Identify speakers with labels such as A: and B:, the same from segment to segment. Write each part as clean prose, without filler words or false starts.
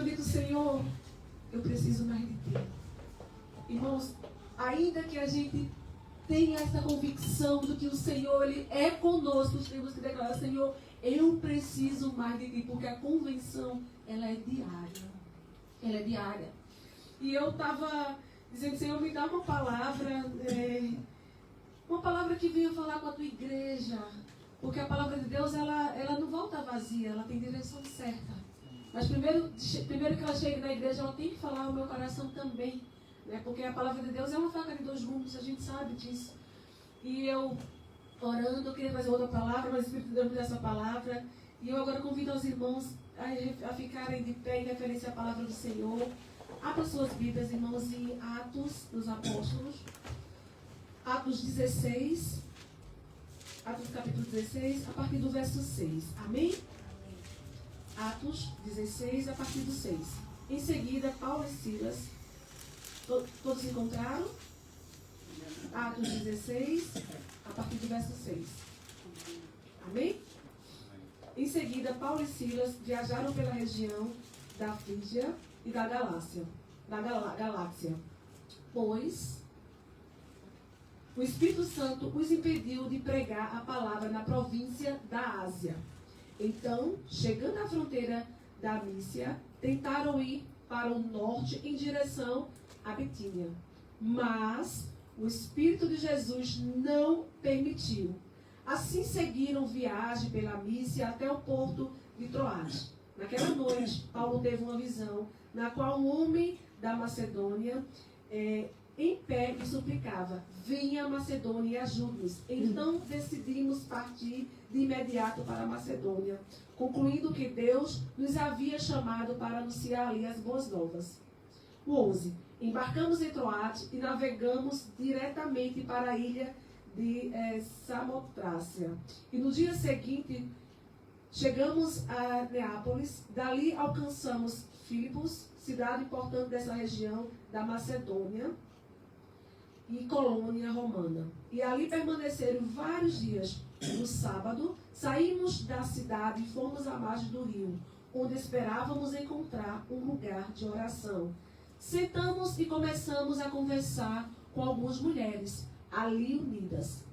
A: dito, Senhor, eu preciso mais de Ti. Irmãos, ainda que a gente tenha essa convicção de que o Senhor, Ele é conosco, temos que declarar, Senhor, eu preciso mais de Ti, porque a convenção, ela é diária. Ela é diária. E eu estava dizendo, Senhor, me dá uma palavra que venha falar com a Tua igreja, porque a palavra de Deus, ela não volta vazia, ela tem direção certa. Mas primeiro que ela chegue na igreja, ela tem que falar ao meu coração também, né? Porque a palavra de Deus é uma faca de dois gumes, a gente sabe disso. E eu, orando, eu queria fazer outra palavra, mas o Espírito de Deus me deu essa palavra. E eu agora convido os irmãos a ficarem de pé em referência à palavra do Senhor. Abra suas Bíblias, irmãos, em Atos dos Apóstolos. Atos 16. Atos capítulo 16, a partir do verso 6. Amém? Atos 16, a partir do 6. Em seguida, Paulo e Silas. Todos se encontraram? Atos 16, a partir do verso 6. Amém? Em seguida, Paulo e Silas viajaram pela região da Frígia e da Galácia. Pois o Espírito Santo os impediu de pregar a palavra na província da Ásia. Então, chegando à fronteira da Mícia, tentaram ir para o norte em direção a Bitínia. Mas o Espírito de Jesus não permitiu. Assim seguiram viagem pela Mícia até o porto de Troade. Naquela noite, Paulo teve uma visão na qual um homem da Macedônia, em pé, lhe suplicava: venha a Macedônia e ajude-nos. Então decidimos partir de imediato para a Macedônia, concluindo que Deus nos havia chamado para anunciar ali as boas novas. 11. Embarcamos em Troade e navegamos diretamente para a ilha de Samotrácia. E no dia seguinte chegamos a Neápolis. Dali alcançamos Filipos, cidade importante dessa região da Macedônia e colônia romana. E ali permaneceram vários dias. No sábado, saímos da cidade e fomos à margem do rio, onde esperávamos encontrar um lugar de oração. Sentamos e começamos a conversar com algumas mulheres ali unidas.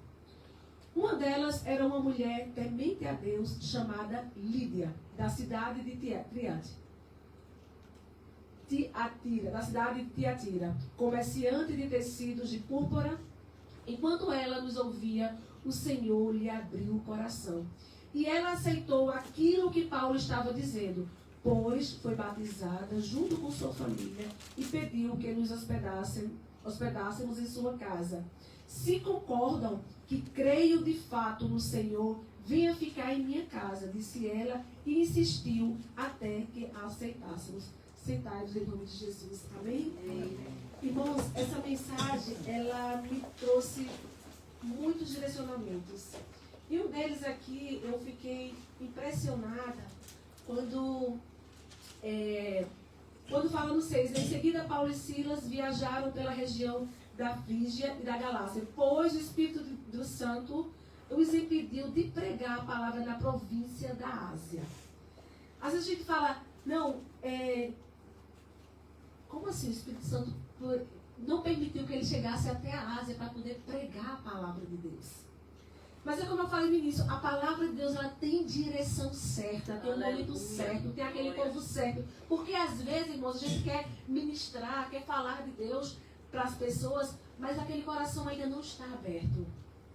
A: Uma delas era uma mulher temente a Deus chamada Lídia, da cidade de Tiatira, comerciante de tecidos de púrpura. Enquanto ela nos ouvia, o Senhor lhe abriu o coração. E ela aceitou aquilo que Paulo estava dizendo, pois foi batizada junto com sua família e pediu que nos hospedássemos em sua casa. Se concordam que creio de fato no Senhor, venha ficar em minha casa, disse ela, e insistiu até que a aceitássemos. Sentai-vos em nome de Jesus. Amém? Amém? Irmãos, essa mensagem, ela me trouxe muitos direcionamentos. E um deles aqui, eu fiquei impressionada quando fala no 6. Em seguida, Paulo e Silas viajaram pela região da Frígia e da Galácia, pois o Espírito do Santo os impediu de pregar a palavra na província da Ásia. Às vezes a gente fala, como assim o Espírito Santo não permitiu que ele chegasse até a Ásia para poder pregar a palavra de Deus? Mas é como eu falei no início, a palavra de Deus, ela tem direção certa, tem um momento certo, tem aquele povo certo. Porque às vezes, irmãos, a gente quer ministrar, quer falar de Deus para as pessoas, mas aquele coração ainda não está aberto.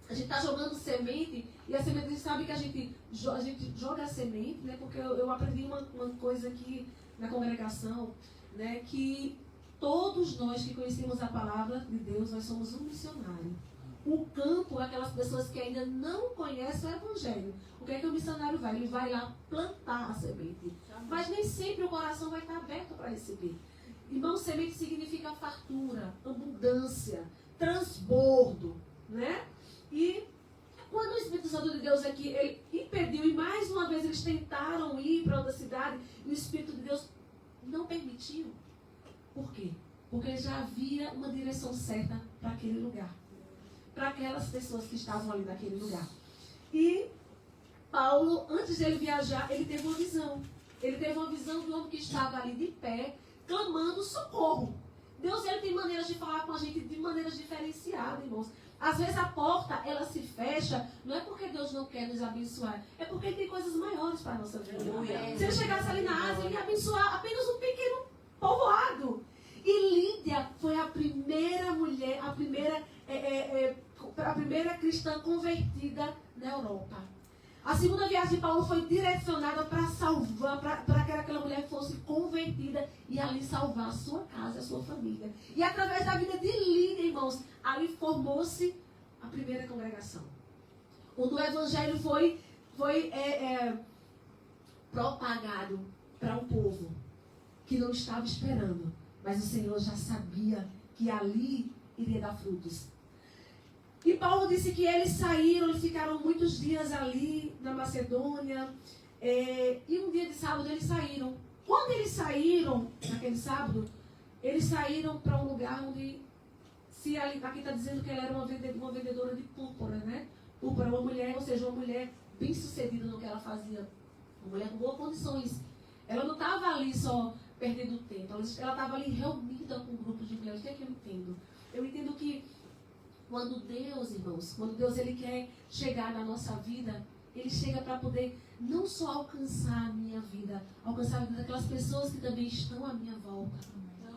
A: A gente está jogando semente, e a semente, a gente sabe que a gente joga a semente, né? Porque eu aprendi uma coisa aqui na congregação, né? Que todos nós que conhecemos a palavra de Deus, nós somos um missionário. O campo é aquelas pessoas que ainda não conhecem o Evangelho. O que é que o missionário vai? Ele vai lá plantar a semente. Mas nem sempre o coração vai estar aberto para receber. Irmão, semente significa fartura, abundância, transbordo, né? E quando o Espírito Santo de Deus aqui, ele impediu, e mais uma vez eles tentaram ir para outra cidade, e o Espírito de Deus não permitiu. Por quê? Porque já havia uma direção certa para aquele lugar, para aquelas pessoas que estavam ali naquele lugar. E Paulo, antes de ele viajar, ele teve uma visão. ele teve uma visão de um homem que estava ali de pé, clamando socorro. Deus, ele tem maneiras de falar com a gente de maneiras diferenciadas, irmãos. Às vezes a porta, ela se fecha, não é porque Deus não quer nos abençoar, é porque Ele tem coisas maiores para a nossa vida. Se Ele chegasse ali na Ásia, Ele ia abençoar apenas um pequeno povoado. E Lídia foi a primeira mulher, a primeira cristã convertida na Europa. A segunda viagem de Paulo foi direcionada para salvar, para que aquela mulher fosse convertida e ali salvar a sua casa, a sua família. E através da vida de Lídia, irmãos, ali formou-se a primeira congregação. Quando o evangelho foi propagado para um povo que não estava esperando, mas o Senhor já sabia que ali iria dar frutos. E Paulo disse que eles saíram, eles ficaram muitos dias ali na Macedônia. E um dia de sábado eles saíram. Quando eles saíram, naquele sábado, eles saíram para um lugar onde, aqui está dizendo que ela era uma vendedora de púrpura, né? Púrpura, uma mulher, ou seja, uma mulher bem sucedida no que ela fazia. Uma mulher com boas condições. Ela não estava ali só perdendo tempo. Ela estava ali reunida com um grupo de mulheres. O que é que eu entendo? Eu entendo que quando Deus, irmãos, quando Deus ele quer chegar na nossa vida, Ele chega para poder não só alcançar a minha vida, alcançar a vida daquelas pessoas que também estão à minha volta.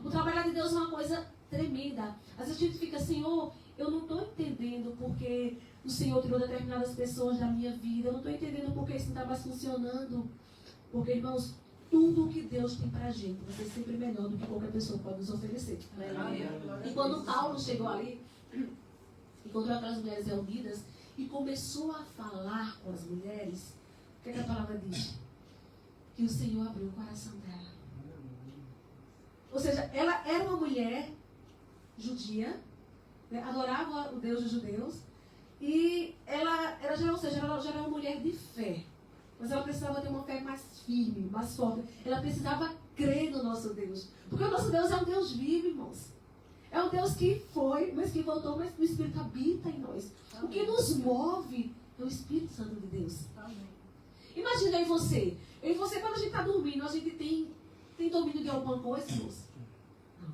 A: O trabalhar de Deus é uma coisa tremenda. Às vezes a gente fica, Senhor, eu não estou entendendo porque o Senhor tirou determinadas pessoas da minha vida. Eu não estou entendendo porque isso não está mais funcionando. Porque, irmãos, tudo que Deus tem para a gente vai ser sempre melhor do que qualquer pessoa pode nos oferecer. E quando Paulo chegou ali, encontrou aquelas mulheres reunidas e começou a falar com as mulheres, o que a palavra diz? Que o Senhor abriu o coração dela. Ou seja, ela era uma mulher judia, né, adorava o Deus dos judeus, e ela já era uma mulher de fé. Mas ela precisava ter uma fé mais firme, mais forte. Ela precisava crer no nosso Deus. Porque o nosso Deus é um Deus vivo, irmãos. É um Deus que foi, mas que voltou, mas o Espírito habita em nós. Amém. O que nos move é o Espírito Santo de Deus. Amém. Imagina eu e você. Eu e você, quando a gente está dormindo, a gente tem domínio de alguma coisa, irmãos? Não.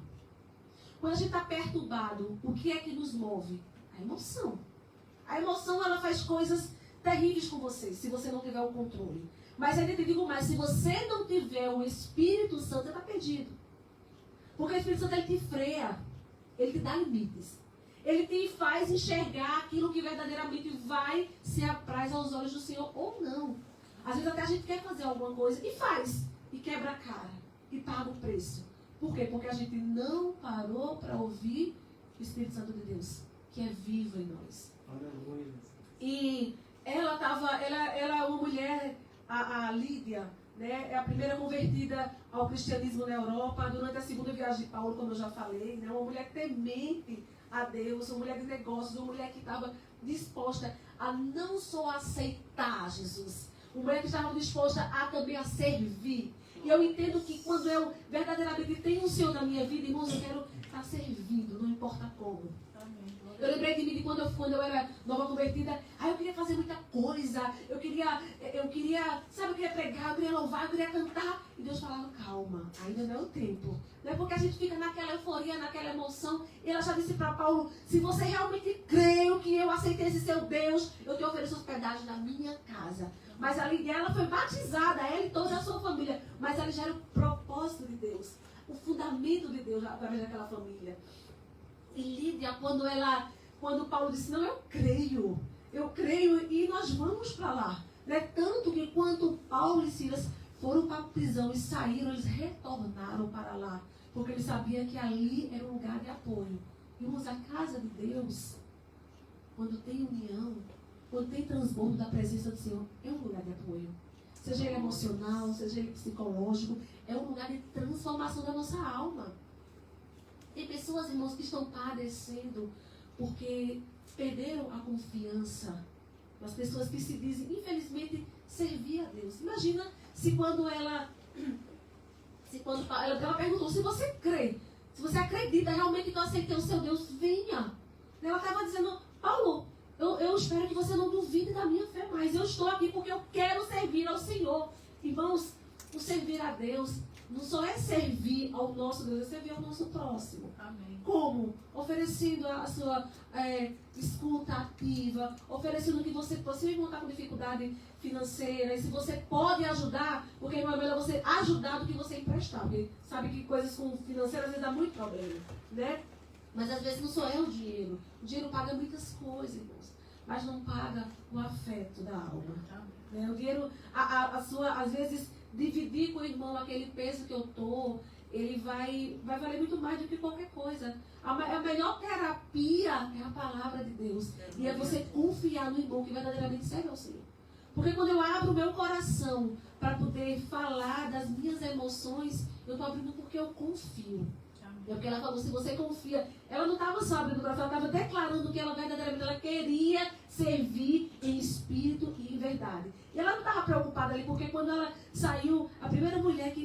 A: Quando a gente está perturbado, o que é que nos move? A emoção. A emoção, ela faz coisas terríveis com você, se você não tiver o controle. Mas ainda te digo mais, se você não tiver o Espírito Santo, você está perdido. Porque o Espírito Santo, ele te freia. Ele te dá limites. Ele te faz enxergar aquilo que verdadeiramente vai se apraz aos olhos do Senhor ou não. Às vezes até a gente quer fazer alguma coisa e faz. E quebra a cara. E paga o preço. Por quê? Porque a gente não parou para ouvir o Espírito Santo de Deus, que é vivo em nós. Aleluia. E ela é uma mulher, a Lídia, né, é a primeira convertida ao cristianismo na Europa, durante a segunda viagem de Paulo, como eu já falei, né, uma mulher temente a Deus, uma mulher de negócios, uma mulher que estava disposta a não só aceitar Jesus, uma mulher que estava disposta a também a servir. E eu entendo que quando eu verdadeiramente tenho o Senhor na minha vida, irmãos, eu quero estar servindo, não importa como. Eu lembrei de mim de quando eu era nova convertida. Eu queria fazer muita coisa. Eu queria, sabe, eu queria pregar, eu queria louvar, eu queria cantar. E Deus falava, calma, ainda não é o tempo. Não é porque a gente fica naquela euforia, naquela emoção. E ela já disse para Paulo, se você realmente crê que eu aceitei esse seu Deus, eu te ofereço hospedagem na minha casa. Mas ali ela foi batizada, ela e toda a sua família. Mas ali já era o propósito de Deus. O fundamento de Deus através daquela família. E Lídia, quando Paulo disse, não, eu creio e nós vamos para lá. Né? Tanto que quando Paulo e Silas foram para a prisão e saíram, eles retornaram para lá. Porque eles sabiam que ali era um lugar de apoio. Irmãos, a casa de Deus, quando tem união, quando tem transbordo da presença do Senhor, é um lugar de apoio. Seja ele emocional, seja ele psicológico, é um lugar de transformação da nossa alma. Tem pessoas, irmãos, que estão padecendo porque perderam a confiança. As pessoas que se dizem, infelizmente, servir a Deus. Imagina se quando ela perguntou, se você crê, se você acredita realmente que eu aceitei o seu Deus, venha. Ela estava dizendo, Paulo, eu espero que você não duvide da minha fé, mas eu estou aqui porque eu quero servir ao Senhor. Irmãos, o servir a Deus não só é servir ao nosso Deus, é servir ao nosso próximo.
B: Amém.
A: Como? Oferecendo a sua escuta ativa, oferecendo que você mesmo está com dificuldade financeira, e se você pode ajudar, porque não é melhor você ajudar do que você emprestar, porque sabe que coisas com financeiras às vezes dá muito problema, né? Mas às vezes não só é o dinheiro paga muitas coisas, irmãos, mas não paga o afeto da alma. Né? O dinheiro, às vezes, dividir com o irmão aquele peso que eu estou, ele vai valer muito mais do que qualquer coisa. A melhor terapia é a palavra de Deus. E é você confiar no irmão que verdadeiramente serve ao Senhor. Porque quando eu abro o meu coração para poder falar das minhas emoções, eu estou abrindo porque eu confio. É porque ela falou, se você confia, ela não estava só abrindo o coração, ela estava declarando que ela verdadeiramente ela queria servir em espírito e em verdade. E ela não estava preocupada ali, porque quando ela saiu, a primeira mulher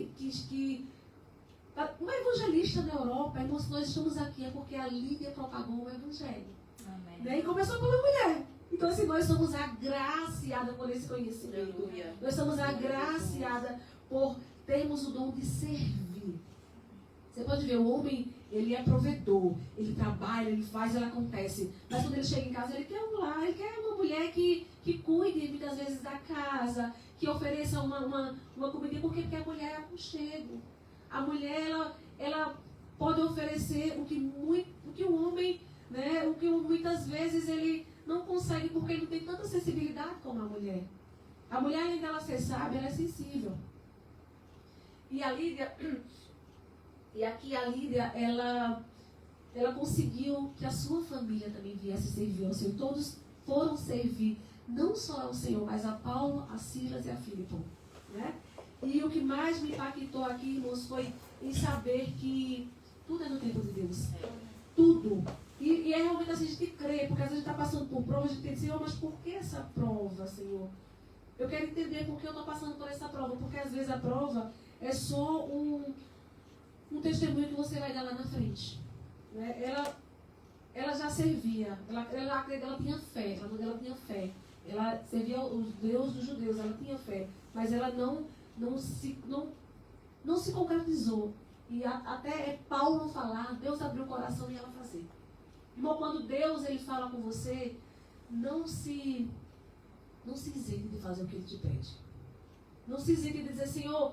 A: uma evangelista na Europa, irmãos, nós estamos aqui, é porque a Lídia propagou o evangelho.
B: Amém.
A: Né? E começou por uma mulher. Então, assim, nós somos agraciadas por esse conhecimento.
B: Aleluia.
A: Nós somos agraciadas por termos o dom de servir. Você pode ver, o homem, ele é provedor, ele trabalha, ele faz, ele acontece. Mas quando ele chega em casa, ele quer um lar, ele quer uma mulher que cuide muitas vezes da casa, que ofereça uma comida. Por quê? Porque a mulher é aconchego. A mulher, ela pode oferecer o que o homem, né, o que muitas vezes ele não consegue, porque ele não tem tanta sensibilidade como a mulher. A mulher, além dela ser sábia, ela é sensível. E a Lídia... E aqui a Lídia, ela conseguiu que a sua família também viesse servir ao Senhor. Todos foram servir, não só ao Senhor, mas a Paulo, a Silas e a Filipe. Né? E o que mais me impactou aqui, irmãos, foi em saber que tudo é no tempo de Deus. Tudo. E é realmente assim, a gente crê, porque às vezes a gente está passando por prova, a gente tem que dizer, Senhor, mas por que essa prova, Senhor? Eu quero entender por que eu estou passando por essa prova, porque às vezes a prova é só um testemunho que você vai dar lá na frente. Né? Ela já servia, ela tinha fé, ela tinha fé. Ela servia o Deus dos judeus, ela tinha fé, mas ela não se concretizou. E até Paulo falar, Deus abriu o coração e ela fazer. Irmão, quando Deus ele fala com você, não se isente de fazer o que ele te pede. Não se isente de dizer, Senhor,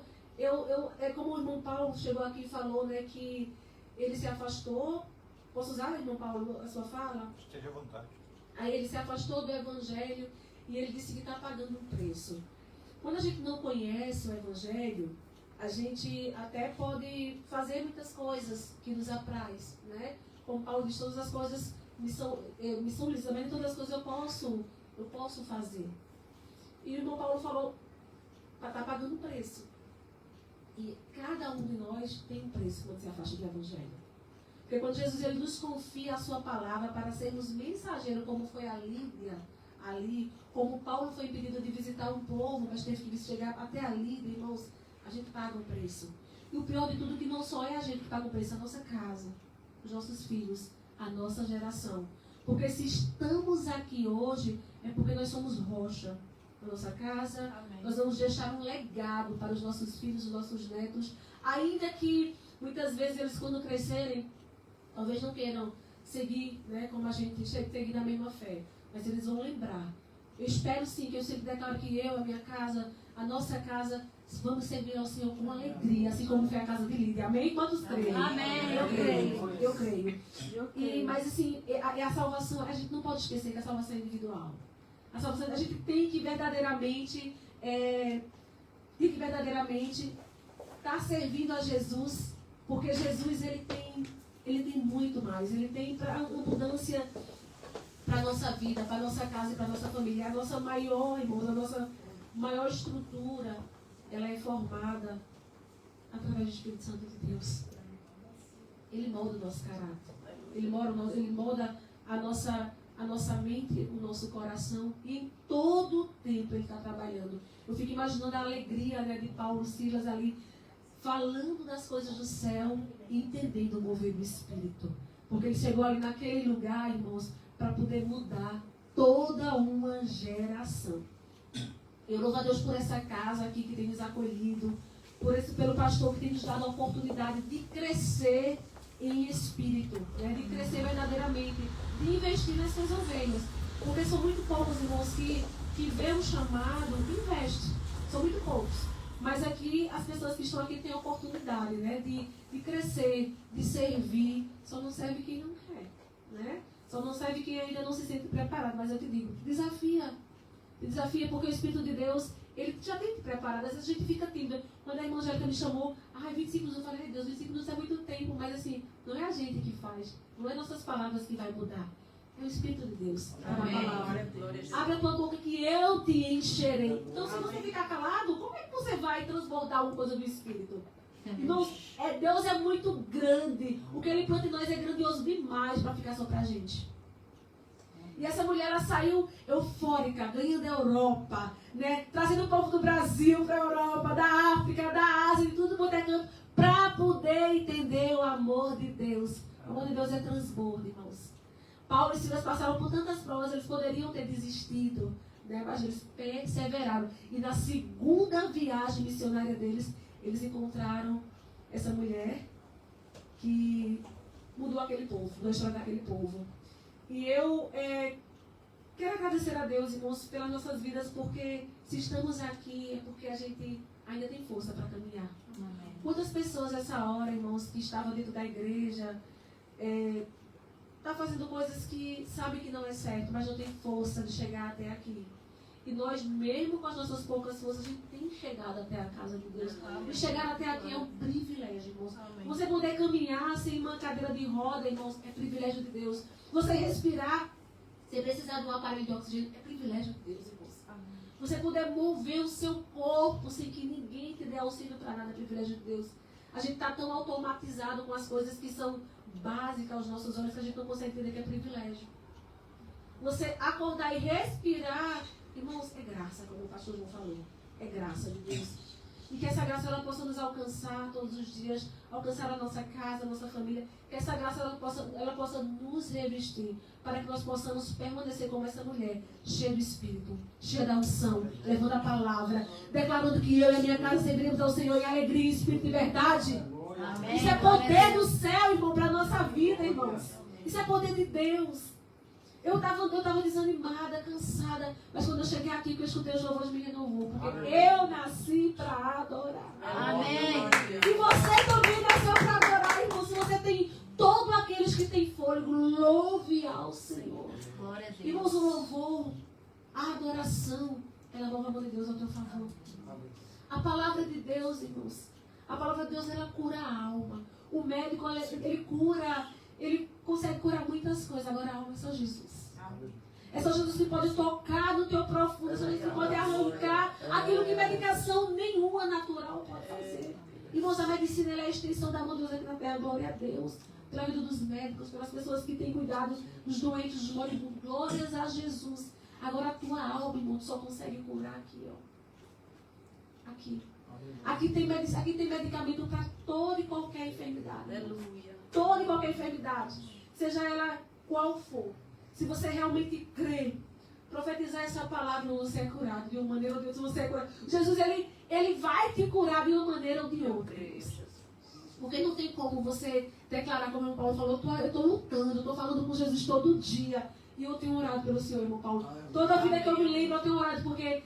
A: é como o irmão Paulo chegou aqui e falou, né, que ele se afastou. Posso usar, irmão Paulo, a sua fala?
C: Esteja à vontade.
A: Aí ele se afastou do Evangelho e ele disse que está pagando um preço. Quando a gente não conhece o Evangelho, a gente até pode fazer muitas coisas que nos apraz, né? Como Paulo diz, todas as coisas me são lícitas, também todas as coisas eu posso fazer. E o irmão Paulo falou, está pagando um preço. E cada um de nós tem um preço quando se afasta do Evangelho. Porque quando Jesus ele nos confia a sua palavra para sermos mensageiros, como foi a Lídia ali, como Paulo foi impedido de visitar um povo, mas teve que chegar até a Lídia, irmãos, a gente paga o preço. E o pior de tudo é que não só é a gente que paga o preço, a nossa casa, os nossos filhos, a nossa geração. Porque se estamos aqui hoje, é porque nós somos rocha na nossa casa. Amém. Nós vamos deixar um legado para os nossos filhos, os nossos netos, ainda que muitas vezes eles quando crescerem, talvez não queiram seguir, né, como a gente seguir na mesma fé, mas eles vão lembrar. Eu espero sim que eu sempre declaro que eu, a minha casa, a nossa casa, vamos servir ao Senhor com alegria, assim como foi a casa de Lídia. Amém? Quantos creem?
B: Amém.
A: Eu creio. Mas assim, a salvação, a gente não pode esquecer que a salvação é individual. A salvação, a gente tem que verdadeiramente estar servindo a Jesus, porque Jesus ele tem muito mais. Ele tem abundância para a nossa vida, para a nossa casa e para a nossa família. A nossa maior, irmãos, a nossa maior estrutura, ela é formada através do Espírito Santo de Deus. Ele molda o nosso caráter. Ele molda a nossa mente, o nosso coração. E em todo o tempo ele está trabalhando. Eu fico imaginando a alegria, né, de Paulo, Silas ali, falando das coisas do céu e entendendo o mover do Espírito. Porque ele chegou ali naquele lugar, irmãos, para poder mudar toda uma geração. Eu louvo a Deus por essa casa aqui que tem nos acolhido, pelo pastor que tem nos dado a oportunidade de crescer em espírito, né? De crescer verdadeiramente, de investir nessas ovelhas. Porque são muito poucos irmãos que vê um chamado e investe. São muito poucos. Mas aqui, as pessoas que estão aqui têm a oportunidade, né? De crescer, de servir. Só não serve quem não quer, né? Só não serve quem ainda não se sente preparado. Mas eu te digo, desafia. Desafia porque o Espírito de Deus, ele já tem te preparado. Às vezes a gente fica tímida. Quando a irmã Angélica me chamou, 25 minutos, eu falei, Deus, 25 minutos é muito tempo. Mas assim, não é a gente que faz. Não é nossas palavras que vai mudar. É o Espírito de Deus. Abre a tua boca que eu te encherei. Então, se você ficar calado, como é que você vai transbordar alguma coisa do Espírito? Irmãos, Deus é muito grande. O que Ele planta em nós é grandioso demais para ficar só pra gente. E essa mulher, ela saiu eufórica, ganhando a Europa, né? Trazendo o povo do Brasil para a Europa, da África, da Ásia, de tudo quanto é canto, para poder entender o amor de Deus. O amor de Deus é transbordo, irmãos. Paulo e Silas passaram por tantas provas, eles poderiam ter desistido, né? Mas eles perseveraram. E na segunda viagem missionária deles, eles encontraram essa mulher que mudou aquele povo, mudou a história daquele povo. E eu quero agradecer a Deus, irmãos, pelas nossas vidas, porque se estamos aqui é porque a gente ainda tem força para caminhar. Amém. Quantas pessoas nessa hora, irmãos, que estavam dentro da igreja, está fazendo coisas que sabe que não é certo, mas não tem força de chegar até aqui. E nós, mesmo com as nossas poucas forças, a gente tem chegado até a casa de Deus. E chegar até aqui é um privilégio, irmãos. Amém. Você poder caminhar sem uma cadeira de roda, irmãos, é privilégio de Deus. Você respirar, sem precisar de um aparelho de oxigênio, é privilégio de Deus, irmãos. Amém. Você poder mover o seu corpo sem que ninguém te dê auxílio para nada, é privilégio de Deus. A gente está tão automatizado com as coisas que são básicas aos nossos olhos que a gente não consegue entender que é privilégio. Você acordar e respirar, irmãos, é graça, como o pastor João falou. É graça de Deus. E que essa graça ela possa nos alcançar todos os dias, alcançar a nossa casa, a nossa família. Que essa graça ela possa nos revestir, para que nós possamos permanecer como essa mulher, cheia do Espírito, cheia da unção, levando a palavra, declarando que eu e a minha casa serviremos ao Senhor em alegria, espírito e verdade. Amém. Isso é poder do céu, irmão, para a nossa vida, irmãos. Isso é poder de Deus. Eu estava desanimada, cansada, mas quando eu cheguei aqui, que eu escutei os louvores, me renovou. Porque eu nasci para adorar. Amém. E você também nasceu para adorar, irmão. Se você tem todos aqueles que têm fôlego, louve ao Senhor. Irmãos, o louvor, a adoração, ela move o amor de Deus ao teu favor. A palavra de Deus, irmãos, a palavra de Deus, ela cura a alma. O médico, ele cura, ele consegue curar muitas coisas. Agora a alma é só Jesus. É só Jesus que pode tocar no teu profundo. É só Jesus que pode arrancar aquilo que medicação nenhuma natural pode fazer. Irmãos, a medicina é a extensão da mão de Deus aqui na terra. Glória a Deus. Pela vida dos médicos, pelas pessoas que têm cuidado dos doentes, dos moribundos. Glórias a Jesus. Agora a tua alma, irmão, tu só consegue curar aqui, ó. Aqui. Aqui tem medicamento para toda e qualquer enfermidade. Aleluia. Toda e qualquer enfermidade. Seja ela qual for. Se você realmente crê, profetizar essa palavra, você é curado de uma maneira ou de outra. Você é curado. Jesus, ele vai te curar de uma maneira ou de outra. Porque não tem como você declarar, como o Paulo falou, eu estou lutando, eu estou falando com Jesus todo dia. E eu tenho orado pelo Senhor, irmão Paulo. Toda a vida que eu me lembro, eu tenho orado, porque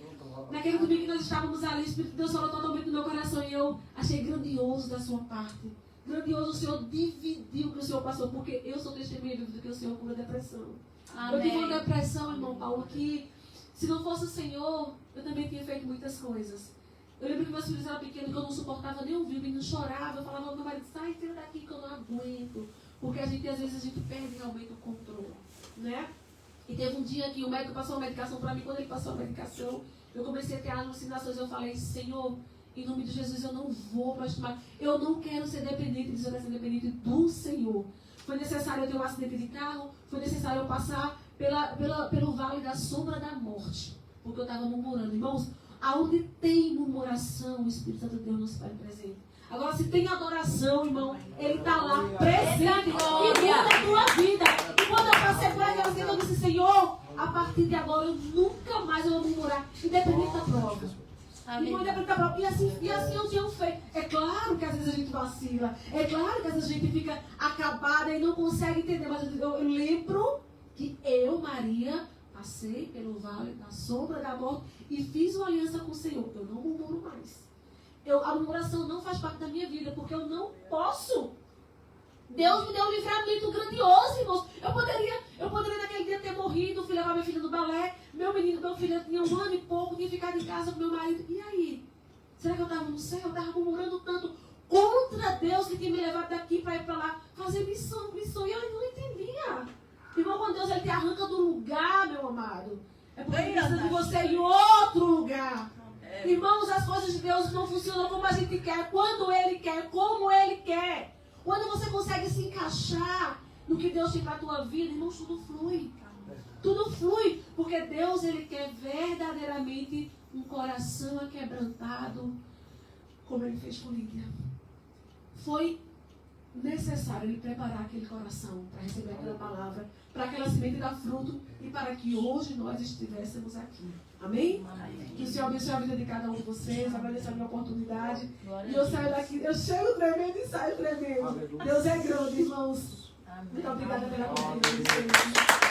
A: naquele domingo que nós estávamos ali, o Espírito de Deus falou totalmente no meu coração. E eu achei grandioso da sua parte. Grandioso o Senhor dividiu o que o Senhor passou, porque eu sou testemunha do que o Senhor cura depressão. Amém. Eu tive uma depressão, irmão Paulo, que se não fosse o Senhor, eu também tinha feito muitas coisas. Eu lembro que meus filhos eram pequenos, que eu não suportava nem ouvir, o menino chorava, eu falava ao meu marido, sai, tira daqui que eu não aguento. Porque às vezes a gente perde realmente o controle, né? E teve um dia que o médico passou uma medicação para mim, quando ele passou a medicação, eu comecei a ter alucinações, eu falei, Senhor, em nome de Jesus, eu não vou mais tomar, eu não quero ser dependente, eu quero ser dependente do Senhor. Foi necessário eu ter um acidente de carro, foi necessário eu passar pelo vale da sombra da morte, porque eu estava murmurando. Irmãos, aonde tem murmuração, o Espírito Santo de Deus não se faz presente. Agora, se tem adoração, irmão, ele está lá presente e muda a tua vida. E quando eu passei por aquela cena, eu disse, Senhor, a partir de agora eu nunca mais vou murmurar, independente da prova. E assim eu tinha feito. É claro que às vezes a gente vacila. É claro que às vezes a gente fica acabada e não consegue entender. Mas eu lembro que eu, Maria, passei pelo vale da sombra da morte e fiz uma aliança com o Senhor. Eu não murmuro mais. A murmuração não faz parte da minha vida, porque eu não posso. Deus me deu um livramento grandioso, irmãos. Eu poderia naquele dia ter morrido, fui levar minha filha no balé. Meu filho tinha 1 ano e pouco, tinha ficado em casa com meu marido. E aí? Será que eu estava no céu? Eu estava murmurando tanto contra Deus que tinha me levado daqui para ir para lá fazer missão. E eu não entendia. Irmão, quando Deus ele te arranca do lugar, meu amado, é porque ele precisa de você em outro lugar. Irmãos, as coisas de Deus não funcionam como a gente quer, quando Ele quer, como Ele quer. Quando você consegue se encaixar no que Deus tem para a tua vida, irmãos, tudo flui. Tudo flui, porque Deus ele quer verdadeiramente um coração aquebrantado, como Ele fez com Lídia. Foi necessário Ele preparar aquele coração para receber aquela palavra, para aquela semente dar fruto e para que hoje nós estivéssemos aqui. Amém? Amém. Que o Senhor abençoe a vida de cada um de vocês, agradeça a minha oportunidade. E eu saio daqui, eu chego tremendo e saio tremendo. Deus é grande, irmãos. Muito obrigada pela companhia de vocês.